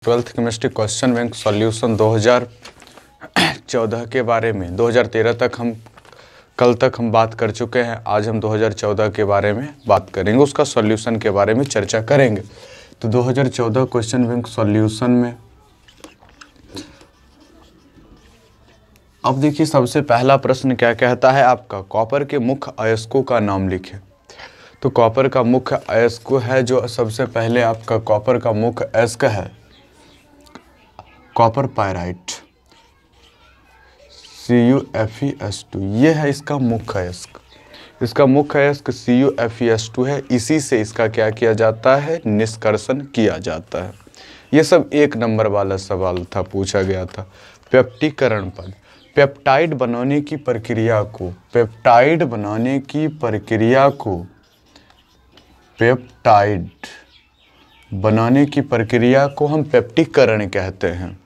Twelfth chemistry question bank solution 2014 के बारे में 2013 तक कल तक हम बात कर चुके हैं। आज हम 2014 के बारे में बात करेंगे, उसका सॉल्यूशन के बारे में चर्चा करेंगे। तो 2014 क्वेश्चन बैंक सॉल्यूशन में अब देखिए, सबसे पहला प्रश्न क्या कहता है आपका, कॉपर के मुख्य अयस्कों का नाम लिखें। तो कॉपर का मुख्य अयस्क है जो सबसे पहले आपका कॉपर का मुख्य अयस्क है कॉपर पायराइट CuFeS2, ये है इसका मुख्य अयस्क। इसका मुख्य अयस्क CuFeS2 है, इसी से इसका क्या किया जाता है, निष्कर्षण किया जाता है। ये सब 1 नंबर वाला सवाल था, पूछा गया था। पेप्टिकरण पद, पेप्टाइड बनाने की प्रक्रिया को पेप्टाइड बनाने की प्रक्रिया को हम पेप्टिकरण कहते हैं।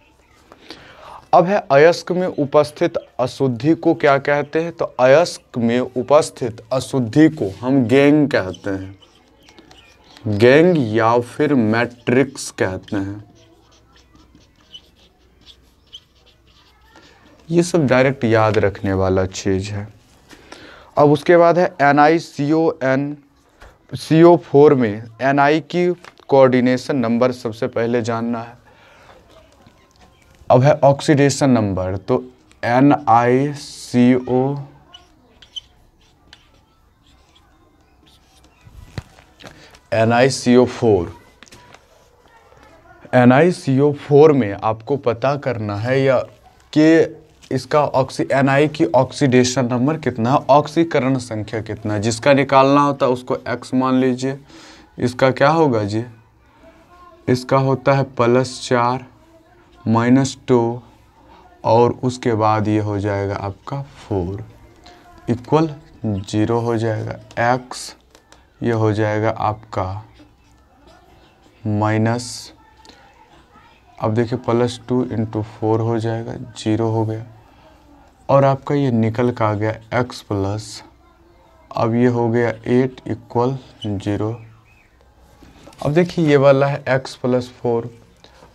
अब है अयस्क में उपस्थित अशुद्धि को क्या कहते हैं, तो अयस्क में उपस्थित अशुद्धि को हम गैंग कहते हैं, गैंग या फिर मैट्रिक्स कहते हैं। ये सब डायरेक्ट याद रखने वाला चीज है। अब उसके बाद है NiCO4 में Ni की कोऑर्डिनेशन नंबर सबसे पहले जानना है। अब है ऑक्सीडेशन नंबर, तो NiCO4 में आपको पता करना है या कि इसका Na की ऑक्सीडेशन नंबर कितना है, ऑक्सीकरण संख्या कितना है, जिसका निकालना होता है उसको x मान लीजिए। इसका क्या होगा जी, इसका होता है +4 -2 और उसके बाद ये हो जाएगा आपका 4 इक्वल 0 हो जाएगा। x ये हो जाएगा आपका माइनस, अब देखिए +2 × 4 हो जाएगा, 0 हो गया। और आपका ये निकल का आ गया x प्लस, अब ये हो गया 8 इक्वल 0। अब देखिए ये वाला है x + 4।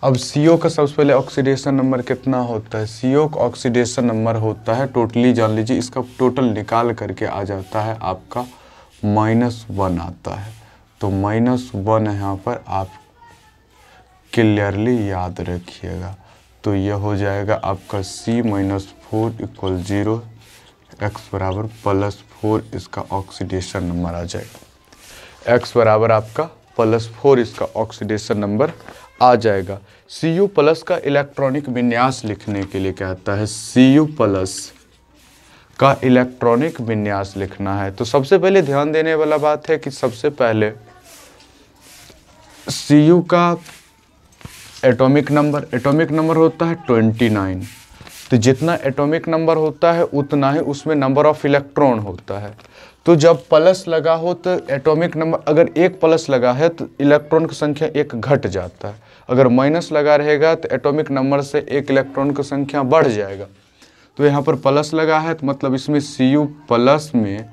अब CO का सबसे पहले ऑक्सीडेशन नंबर कितना होता है, CO का ऑक्सीडेशन नंबर होता है, टोटली जान लीजिए, इसका टोटल निकाल करके आ जाता है आपका -1 आता है। तो -1 यहाँ पर आप क्लियरली याद रखिएगा। तो ये हो जाएगा आपका C - 4 = 0, x बराबर +4 इसका ऑक्सीडेशन नंबर आ जाएगा। x बराबर आपका +4 इसका ऑक्सीडेशन नंबर आ जाएगा। Cu+ का इलेक्ट्रॉनिक विन्यास लिखने के लिए कहता है, Cu+ का इलेक्ट्रॉनिक विन्यास लिखना है। तो सबसे पहले ध्यान देने वाला बात है कि सबसे पहले Cu का एटॉमिक नंबर होता है 29। तो जितना एटॉमिक नंबर होता है उतना ही उसमें नंबर ऑफ इलेक्ट्रॉन होता है। तो जब प्लस लगा हो तो एटॉमिक नंबर, अगर 1 प्लस लगा है तो इलेक्ट्रॉन की संख्या 1 घट जाता है, अगर माइनस लगा रहेगा तो एटॉमिक नंबर से 1 इलेक्ट्रॉन की संख्या बढ़ जाएगा। तो यहाँ पर प्लस लगा है तो मतलब इसमें Cu+ में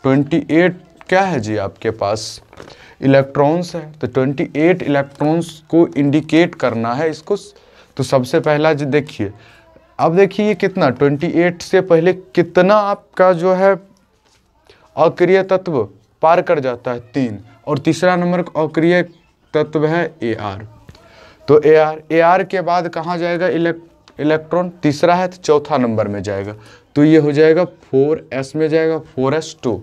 28 क्या है जी आपके पास इलेक्ट्रॉन्स है। तो 28 इलेक्ट्रॉन्स को इंडिकेट करना है इसको। तो सबसे पहला जो देखिए, अब देखिए ये कितना, 28 से पहले कितना आपका जो है अक्रिय तत्व पार कर जाता है, 3, और तीसरा नंबर अक्रिय तत्व है Ar। तो Ar के बाद कहाँ जाएगा इलेक्ट्रॉन, तीसरा है तो चौथा नंबर में जाएगा। तो ये हो जाएगा 4s में जाएगा, 4s2।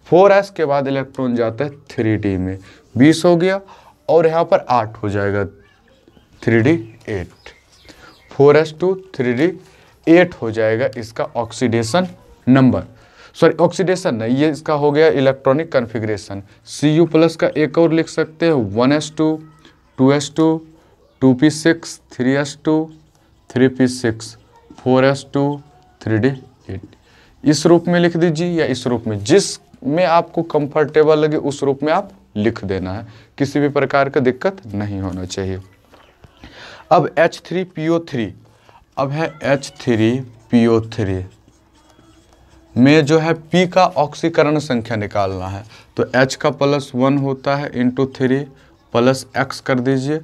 4s के बाद इलेक्ट्रॉन जाता है 3d में, 20 हो गया, और यहाँ पर 8 हो जाएगा, 3d 8, 4s2 3d 8 हो जाएगा इसका ऑक्सीडेशन नंबर। सॉरी ऑक्सीडेशन नहीं, ये इसका हो गया इलेक्ट्रॉनिक कॉन्फ़िगरेशन। Cu+ का एक और लिख सकते हैं 1s2 2s2 2p6 3s2 3p6 4s2 3d 8। इस रूप में लिख दीजिए या इस रूप में, जिस में आपको कंफर्टेबल लगे उस रूप में आप लिख देना है, किसी भी प्रकार का दिक्कत नहीं होना चाहिए। अब H3PO3, अब है H3PO3 में जो है P का ऑक्सीकरण संख्या निकालना है। तो H का +1 होता है × 3 + x कर दीजिए,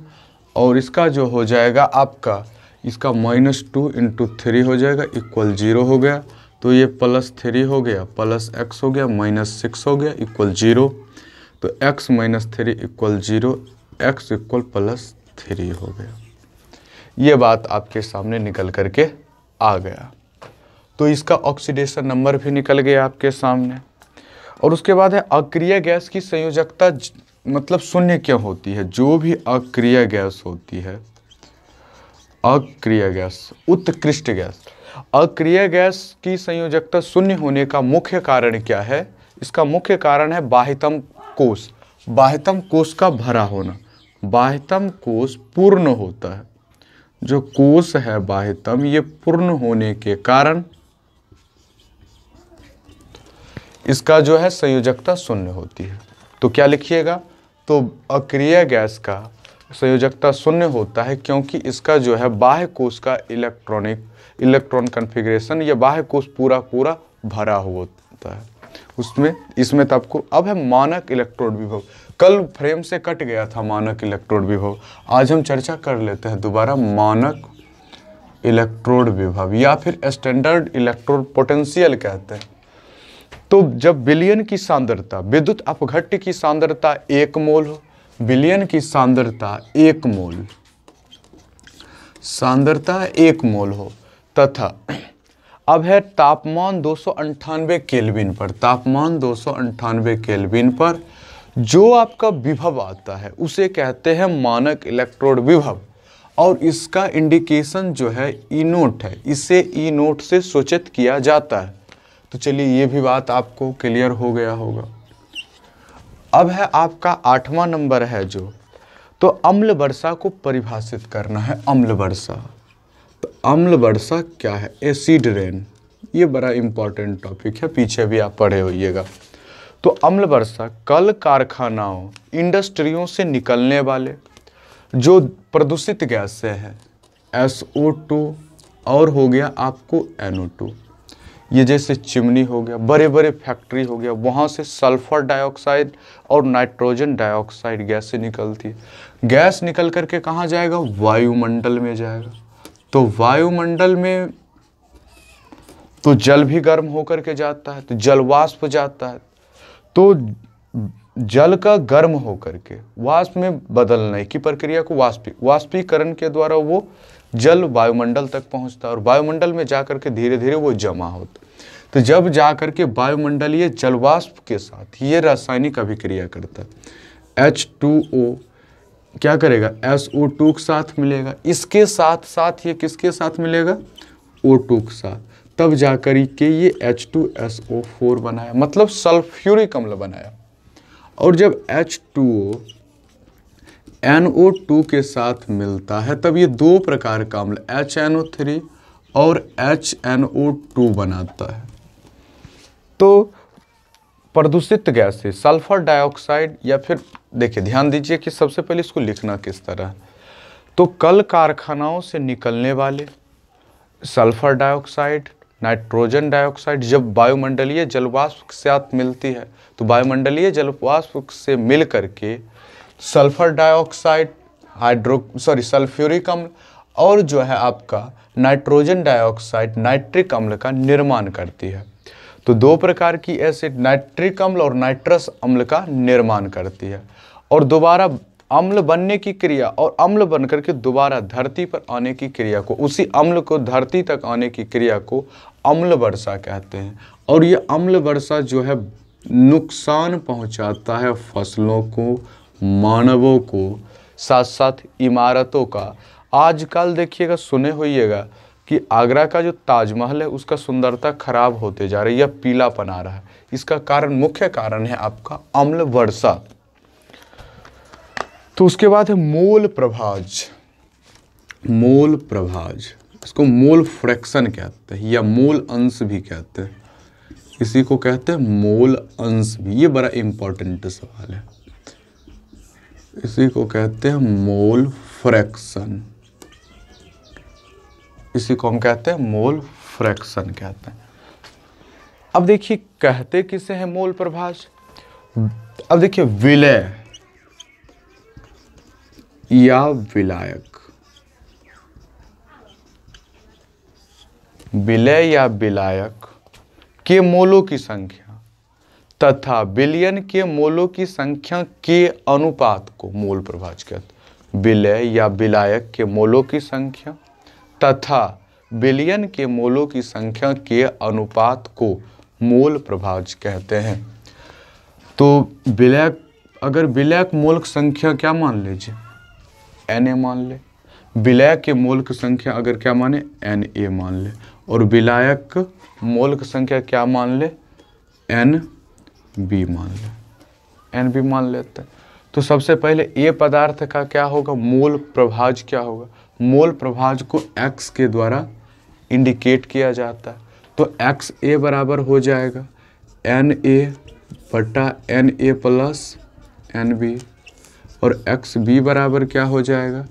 और इसका जो हो जाएगा आपका, इसका -2 × 3 हो जाएगा इक्वल 0 हो गया। तो ये +3 हो गया, +x हो गया, -6 हो गया इक्वल 0। तो x - 3 इक्वल 0, x इक्वल +3 हो गया। ये बात आपके सामने निकल करके आ गया। तो इसका ऑक्सीडेशन नंबर भी निकल गया आपके सामने। और उसके बाद है अक्रिय गैस की संयोजकता मतलब शून्य क्यों होती है। जो भी अक्रिय गैस होती है, अक्रिय गैस, उत्कृष्ट गैस, अक्रिय गैस की संयोजकता शून्य होने का मुख्य कारण क्या है? इसका मुख्य कारण है बाह्यतम कोश, बाह्यतम कोश का भरा होना। बाह्यतम कोश पूर्ण होता है, जो कोश है बाह्यतम, ये पूर्ण होने के कारण इसका जो है संयोजकता शून्य होती है। तो क्या लिखिएगा? तो अक्रिय गैस का संयोजकता शून्य होता है क्योंकि इसका जो है बाह्य कोश का इलेक्ट्रॉन कन्फिग्रेशन, या बाह्य कोश पूरा भरा हुआ होता है उसमें। इसमें तो आपको अब है मानक इलेक्ट्रोड विभव। कल फ्रेम से कट गया था मानक इलेक्ट्रोड विभव, आज हम चर्चा कर लेते हैं दोबारा मानक इलेक्ट्रोड विभव, या फिर स्टैंडर्ड इलेक्ट्रोड पोटेंशियल कहते हैं। तो जब विलयन की सांद्रता, विद्युत अपघट्य की सांद्रता 1 मोल हो, विलयन की सांद्रता 1 मोल, सांद्रता 1 मोल हो, तथा अब है तापमान 298 केल्विन पर, तापमान 298 केल्विन पर जो आपका विभव आता है उसे कहते हैं मानक इलेक्ट्रोड विभव। और इसका इंडिकेशन जो है ई नोट है, इसे ई नोट से सूचित किया जाता है। तो चलिए ये भी बात आपको क्लियर हो गया होगा। अब है आपका 8वां नंबर है जो, तो अम्ल वर्षा को परिभाषित करना है। अम्ल वर्षा, तो अम्ल वर्षा क्या है? Acid rain. ये बड़ा इंपॉर्टेंट टॉपिक है, पीछे भी आप पढ़े होइएगा। तो अम्ल वर्षा कल कारखानाओं, इंडस्ट्रियों से निकलने वाले जो प्रदूषित गैस से है, SO2 और हो गया आपको NO2, ये जैसे चिमनी हो गया, बड़े बड़े फैक्ट्री हो गया, वहाँ से सल्फर डाइऑक्साइड और नाइट्रोजन डाइऑक्साइड गैस से निकलती है। गैस निकल करके कहाँ जाएगा? वायुमंडल में जाएगा। तो वायुमंडल में तो जल भी गर्म होकर के जाता है, तो जल वाष्प जाता है। तो जल का गर्म होकर के वाष्प में बदलने की प्रक्रिया को वाष्पीकरण के द्वारा वो जल वायुमंडल तक पहुंचता है, और वायुमंडल में जाकर के धीरे धीरे वो जमा होता है। तो जब जाकर के वायुमंडलीय जलवाष्प के साथ ये रासायनिक अभिक्रिया करता है, H2O क्या करेगा? SO2 के साथ मिलेगा, इसके साथ साथ ये किसके साथ मिलेगा? O2 के साथ, तब जाकर के ये H2SO4 बनाया, मतलब सल्फ्यूरिक अम्ल बनाया। और जब H2O NO2 के साथ मिलता है तब ये 2 प्रकार का अम्ल HNO3 और HNO2 बनाता है। तो प्रदूषित गैस से सल्फर डाइऑक्साइड, या फिर देखिए ध्यान दीजिए कि सबसे पहले इसको लिखना किस तरह है। तो कल कारखानाओं से निकलने वाले सल्फर डाइऑक्साइड, नाइट्रोजन डाइऑक्साइड जब वायुमंडलीय जलवाष्प के साथ मिलती है, तो वायुमंडलीय जलवाष्प से मिल करके सल्फर डाइऑक्साइड, सल्फ्यूरिक अम्ल और जो है आपका नाइट्रोजन डाइऑक्साइड, नाइट्रिक अम्ल का निर्माण करती है। तो 2 प्रकार की एसिड नाइट्रिक अम्ल और नाइट्रस अम्ल का निर्माण करती है, और दोबारा अम्ल बनने की क्रिया और अम्ल बनकर के दोबारा धरती पर आने की क्रिया को, उसी अम्ल को धरती तक आने की क्रिया को अम्ल वर्षा कहते हैं। और ये अम्ल वर्षा जो है नुकसान पहुंचाता है फसलों को, मानवों को, साथ साथ इमारतों का। आजकल देखिएगा, सुने होइएगा कि आगरा का जो ताजमहल है उसका सुंदरता खराब होते जा रही है, पीलापन आ रहा है। इसका कारण, मुख्य कारण है आपका अम्ल वर्षा। तो उसके बाद है मोल प्रभाज। मोल प्रभाज, इसको मोल फ्रैक्शन कहते हैं या मोल अंश भी कहते हैं, इसी को कहते हैं मोल अंश भी। ये बड़ा इंपॉर्टेंट सवाल है, इसी को कहते हैं मोल फ्रैक्शन, इसी को हम कहते हैं मोल फ्रैक्शन कहते हैं। अब देखिए कहते किसे हैं मोल प्रभाज। अब देखिए विलय, या विलायक, विलय या विलायक के मोलों की संख्या तथा विलयन के मोलों की संख्या के अनुपात को मोल प्रभाज कहते हैं। विलय या विलायक के मोलों की संख्या तथा विलयन के मोलों की संख्या के अनुपात को मोल प्रभाज कहते हैं। तो विलयक, अगर विलयक मोल की संख्या क्या मान लीजिए, Na मान ले, विलयक के मोल की संख्या अगर क्या माने, Na मान ले, और विलायक मोल की संख्या क्या मान ले, Nb मान ले, Nb मान लेते हैं। तो सबसे पहले ए पदार्थ का क्या होगा, मोल प्रभाज क्या होगा, मोल प्रभाज को x के द्वारा इंडिकेट किया जाता है। तो XA बराबर हो जाएगा Na बटा Na प्लस Nb, और XB बराबर क्या हो जाएगा,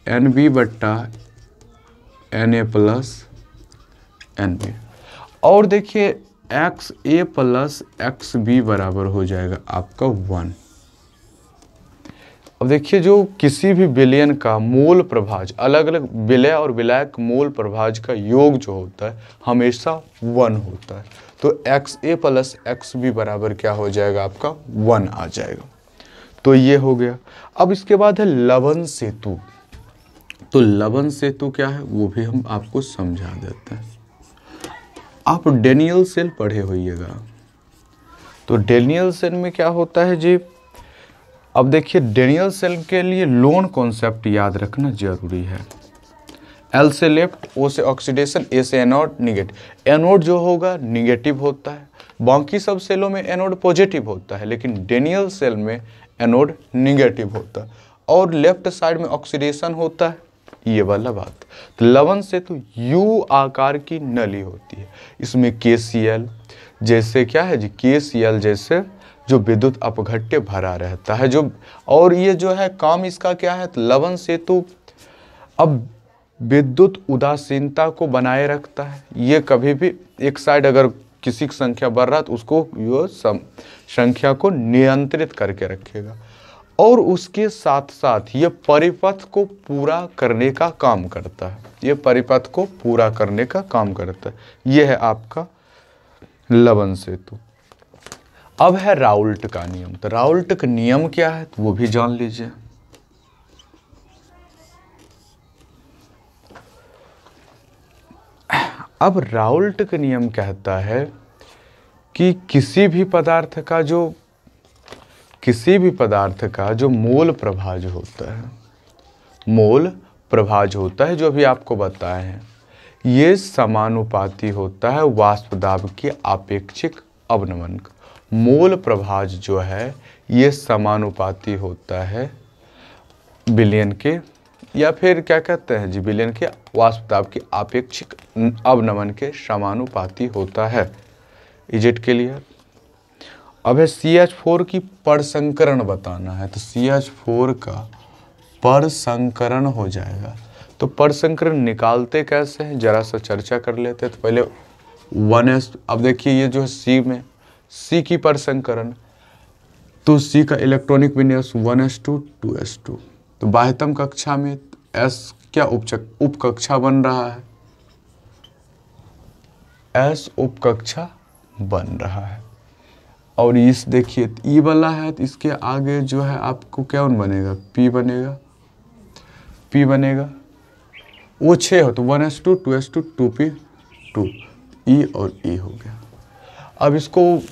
Nb बटा Na प्लस Nb। और देखिए XA प्लस XB बराबर हो जाएगा आपका 1। अब देखिए जो किसी भी विलयन का मोल प्रभाज, अलग अलग विलय और विलायक मोल प्रभाज का योग जो होता है हमेशा 1 होता है। तो XA प्लस XB बराबर क्या हो जाएगा, आपका 1 आ जाएगा। तो ये हो गया। अब इसके बाद है लवन सेतु। तो लवन सेतु क्या है वो भी हम आपको समझा देते हैं। आप डेनियल सेल पढ़े होइएगा। तो डेनियल सेल में क्या होता है जी, अब देखिए डेनियल सेल के लिए लोन कॉन्सेप्ट याद रखना जरूरी है। L से लेफ्ट, O से ऑक्सीडेशन, A से एनोड निगेटिव। एनोड जो होगा निगेटिव होता है, बाकी सब सेलों में एनोड पॉजिटिव होता है, लेकिन डेनियल सेल में एनोड निगेटिव होता है और लेफ्ट साइड में ऑक्सीडेशन होता है, ये वाला बात। तो लवन सेतु U आकार की नली होती है। इसमें KCl जैसे क्या है जी, KCl जैसे जो विद्युत अपघट्य भरा रहता है जो, और ये जो है काम इसका क्या है, तो लवन सेतु अब विद्युत उदासीनता को बनाए रखता है। ये कभी भी एक साइड अगर किसी की संख्या बढ़ रहा है तो उसको यो संख्या को नियंत्रित करके रखेगा, और उसके साथ साथ ये परिपथ को पूरा करने का काम करता है। ये परिपथ को पूरा करने का काम करता है। ये है आपका लवन सेतु। अब है राउल्ट का नियम। तो राउल्ट का नियम क्या है तो वो भी जान लीजिए। अब राउल्ट का नियम कहता है कि किसी भी पदार्थ का जो मोल प्रभाज होता है, मोल प्रभाज होता है जो अभी आपको बताए हैं, ये समानुपाती होता है वाष्प दाब के आपेक्षिक अवनमन का। मोल प्रभाज जो है ये समानुपाती होता है विलयन के, या फिर क्या कहते हैं जी, विलयन के वाष्प दाब के आपेक्षिक अवनमन के समानुपाती होता है। Is it clear? अब है CH4 की परसंकरण बताना है। तो CH4 का परसंकरण हो जाएगा। तो परसंकरण निकालते कैसे हैं जरा सा चर्चा कर लेते हैं। तो पहले 1s, अब देखिए ये जो है C में C की परसंकरण, तो C का इलेक्ट्रॉनिक विन्यास 1s2 2s2। तो बाह्यतम कक्षा में S क्या उप कक्षा बन रहा है, S उप कक्षा बन रहा है। और इस देखिए E वाला है तो इसके आगे जो है आपको क्या बनेगा, P बनेगा, P बनेगा। वो 6 हो तो 1s2 2s2 2p 2 E और E हो गया। अब इसको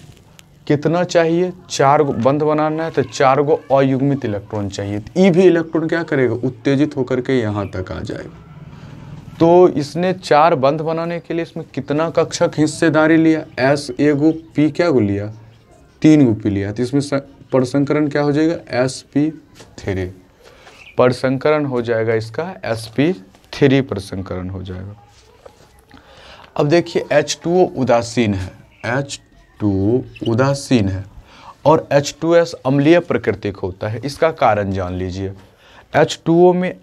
कितना चाहिए, 4 बंध बनाना है तो 4 गो अयुग्मित इलेक्ट्रॉन चाहिए। तो E भी इलेक्ट्रॉन क्या करेगा, उत्तेजित होकर के यहाँ तक आ जाएगा। तो इसने 4 बंध बनाने के लिए इसमें कितना कक्षक हिस्सेदारी लिया, S एगो, P क्या गो लिया, 3 गो P लिया। तो इसमें परसंकरण क्या हो जाएगा, sp3 परसंकरण हो जाएगा, इसका sp3 परसंकरण हो जाएगा। अब देखिए H2O उदासीन है, H2O उदासीन है और H2S अम्लीय प्रकृति का होता है। इसका कारण जान लीजिए। H2O में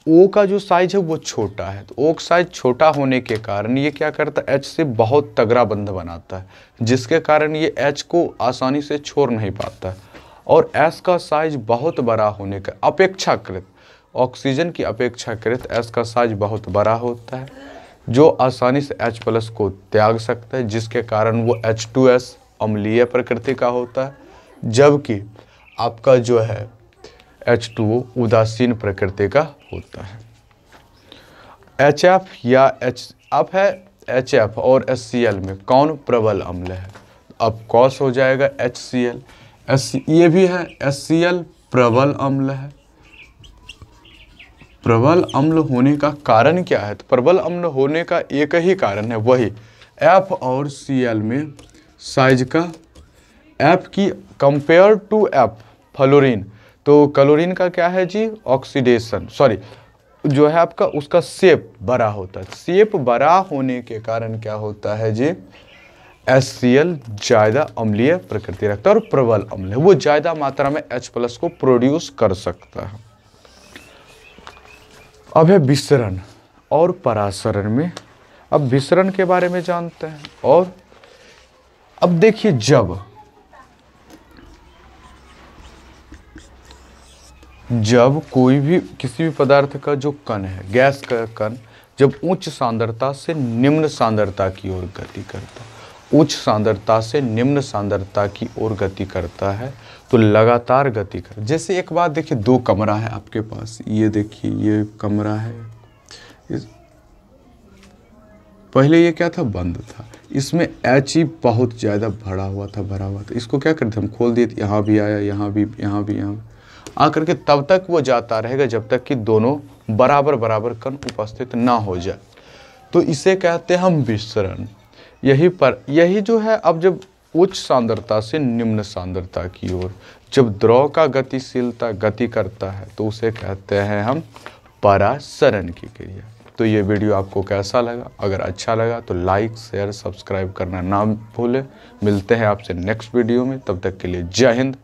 O का जो साइज है वो छोटा है, तो O का साइज छोटा होने के कारण ये क्या करता है, H से बहुत तगड़ा बंध बनाता है, जिसके कारण ये H को आसानी से छोड़ नहीं पाता है। और S का साइज बहुत बड़ा होने का अपेक्षाकृत ऑक्सीजन की अपेक्षाकृत H का साइज बहुत बड़ा होता है, जो आसानी से H+ को त्याग सकता है, जिसके कारण वो H2S अम्लीय प्रकृति का होता है, जबकि आपका जो है H2O उदासीन प्रकृति का होता है। HF या अब है HF और HCl में कौन प्रबल अम्ल है? अब कॉस हो जाएगा HCl। ये भी है HCl प्रबल अम्ल है। प्रबल अम्ल होने का कारण क्या है? तो प्रबल अम्ल होने का एक ही कारण है, वही F और Cl में साइज का, F की कंपेयर टू F फ्लोरीन, तो क्लोरीन का क्या है जी? ऑक्सीडेशन, सॉरी जो है आपका उसका शेप बड़ा होता है। शेप बड़ा होने के कारण क्या होता है जी? HCl ज़्यादा अम्लीय प्रकृति रखता है और प्रबल अम्ल है, वो ज़्यादा मात्रा में H+ को प्रोड्यूस कर सकता है। अब है विसरण और परासरण में। अब विसरण के बारे में जानते हैं। और अब देखिए, जब कोई भी किसी भी पदार्थ का जो कण है, गैस का कण, जब उच्च सांद्रता से निम्न सांद्रता की ओर गति करता है, उच्च सांद्रता से निम्न सांद्रता की ओर गति करता है, तो लगातार गति कर, जैसे एक बात देखिए, 2 कमरा है आपके पास, ये देखिए ये कमरा है, पहले ये क्या था? बंद था, इसमें H बहुत ज़्यादा भरा हुआ था। इसको क्या करते हम? खोल दिए, यहाँ भी आया, यहाँ भी आकर के तब तक वो जाता रहेगा जब तक कि दोनों बराबर कण उपस्थित ना हो जाए, तो इसे कहते हैं हम विसरण। यही जो है, अब जब उच्च सांद्रता से निम्न सांद्रता की ओर जब द्रव का गतिशीलता गति करता है, तो उसे कहते हैं हम परासरण की क्रिया। तो ये वीडियो आपको कैसा लगा? अगर अच्छा लगा तो लाइक, शेयर, सब्सक्राइब करना ना भूलें। मिलते हैं आपसे नेक्स्ट वीडियो में, तब तक के लिए जय हिंद,